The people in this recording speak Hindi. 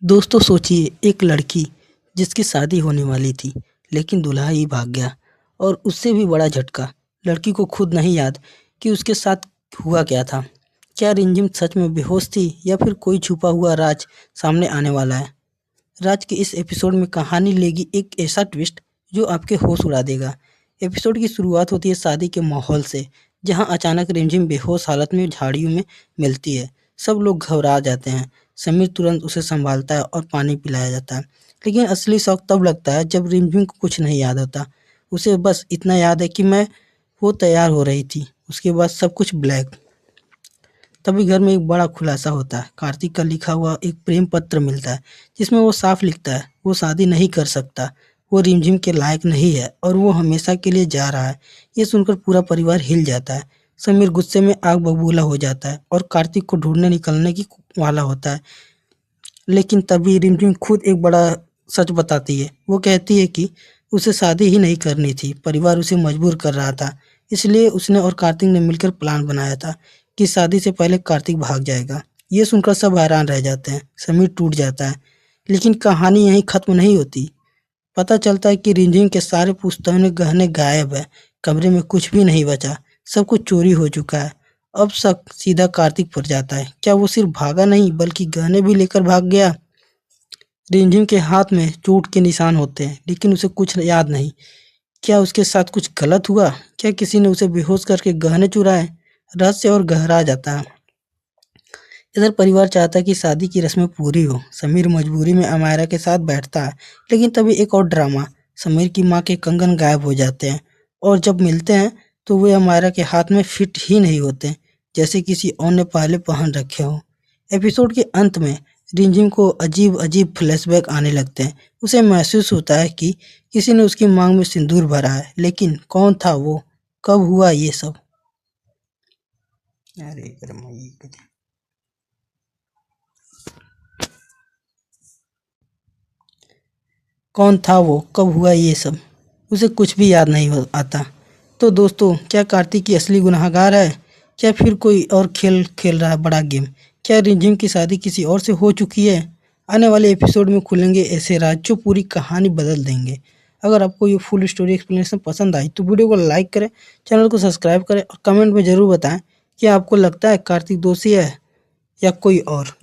दोस्तों सोचिए एक लड़की जिसकी शादी होने वाली थी लेकिन दूल्हा ही भाग गया। और उससे भी बड़ा झटका, लड़की को खुद नहीं याद कि उसके साथ हुआ क्या था। क्या रिमझिम सच में बेहोश थी या फिर कोई छुपा हुआ राज सामने आने वाला है। राज के इस एपिसोड में कहानी लेगी एक ऐसा ट्विस्ट जो आपके होश उड़ा देगा। एपिसोड की शुरुआत होती है शादी के माहौल से, जहां अचानक रिमझिम बेहोश हालत में झाड़ियों में मिलती है। सब लोग घबरा जाते हैं। समीर तुरंत उसे संभालता है और पानी पिलाया जाता है। लेकिन असली शौक तब लगता है जब रिमझिम को कुछ नहीं याद होता। उसे बस इतना याद है कि मैं वो तैयार हो रही थी, उसके बाद सब कुछ ब्लैक। तभी घर में एक बड़ा खुलासा होता है। कार्तिक का लिखा हुआ एक प्रेम पत्र मिलता है, जिसमें वो साफ लिखता है वो शादी नहीं कर सकता, वो रिमझिम के लायक नहीं है और वो हमेशा के लिए जा रहा है। ये सुनकर पूरा परिवार हिल जाता है। समीर गुस्से में आग बबूला हो जाता है और कार्तिक को ढूंढने निकलने की वाला होता है। लेकिन तभी रिमझिम खुद एक बड़ा सच बताती है। वो कहती है कि उसे शादी ही नहीं करनी थी, परिवार उसे मजबूर कर रहा था। इसलिए उसने और कार्तिक ने मिलकर प्लान बनाया था कि शादी से पहले कार्तिक भाग जाएगा। ये सुनकर सब हैरान रह जाते हैं। समीर टूट जाता है। लेकिन कहानी यहीं खत्म नहीं होती। पता चलता है कि रिमझिम के सारे पुश्तैनी गहने गायब है। कमरे में कुछ भी नहीं बचा। सब कुछ चोरी हो चुका है। अब शक सीधा कार्तिक पर जाता है। क्या वो सिर्फ भागा नहीं बल्कि गहने भी लेकर भाग गया। रिमझिम के हाथ में चोट के निशान होते हैं लेकिन उसे कुछ याद नहीं। क्या उसके साथ कुछ गलत हुआ? क्या किसी ने उसे बेहोश करके गहने चुराए? रहस्य और गहरा जाता है। इधर परिवार चाहता है कि शादी की रस्में पूरी हो। समीर मजबूरी में अमायरा के साथ बैठता है। लेकिन तभी एक और ड्रामा। समीर की माँ के कंगन गायब हो जाते हैं और जब मिलते हैं तो वे अमायरा के हाथ में फिट ही नहीं होते, जैसे किसी और ने पहले पहन रखे हो। एपिसोड के अंत में रिमझिम को अजीब अजीब फ्लैशबैक आने लगते हैं। उसे महसूस होता है कि किसी ने उसकी मांग में सिंदूर भरा है, लेकिन कौन था वो? कब हुआ ये सब? अरे कौन था वो? कब हुआ ये सब? उसे कुछ भी याद नहीं हो आता। तो दोस्तों, क्या कार्तिक की असली गुनहगार है? क्या फिर कोई और खेल खेल रहा है बड़ा गेम? क्या रिमझिम की शादी किसी और से हो चुकी है? आने वाले एपिसोड में खुलेंगे ऐसे राज जो पूरी कहानी बदल देंगे। अगर आपको ये फुल स्टोरी एक्सप्लेनेशन पसंद आई तो वीडियो को लाइक करें, चैनल को सब्सक्राइब करें और कमेंट में ज़रूर बताएं कि आपको लगता है कार्तिक दोषी है या कोई और।